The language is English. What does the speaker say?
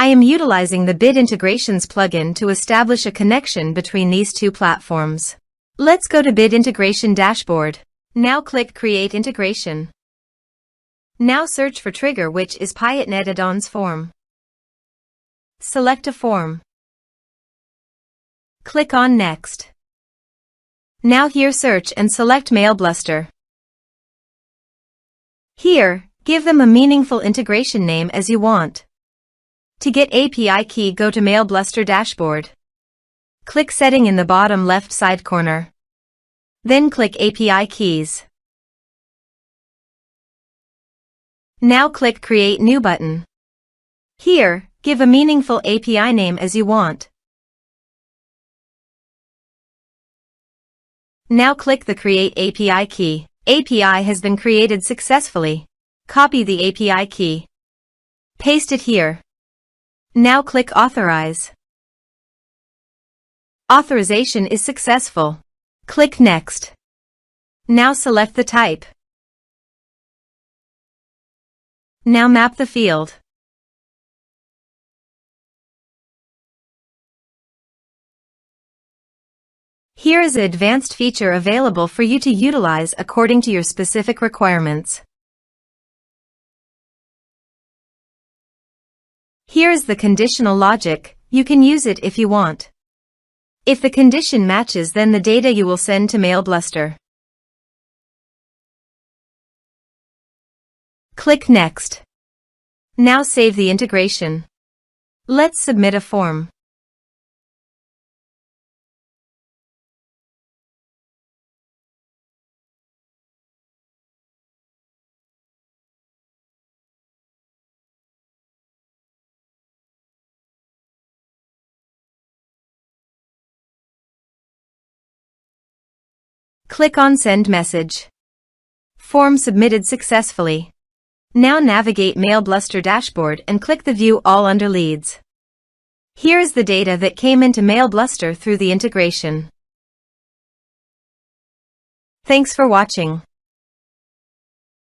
I am utilizing the Bid Integrations plugin to establish a connection between these two platforms. Let's go to Bid Integration Dashboard. Now click Create Integration. Now search for trigger, which is Piotnet Addons form. Select a form. Click on Next. Now here search and select MailBluster. Here, give them a meaningful integration name as you want. To get API key, go to MailBluster Dashboard. Click Setting in the bottom left side corner. Then click API Keys. Now click Create New button. Here, give a meaningful API name as you want. Now click the Create API key. API has been created successfully. Copy the API key. Paste it here. Now click Authorize. Authorization is successful. Click Next. Now select the type. Now map the field. Here is an advanced feature available for you to utilize according to your specific requirements. Here is the conditional logic. You can use it if you want. If the condition matches, then the data you will send to MailBluster. Click Next. Now save the integration. Let's submit a form. Click on Send Message. Form submitted successfully. Now navigate MailBluster Dashboard and click the View All under Leads. Here is the data that came into MailBluster through the integration. Thanks for watching.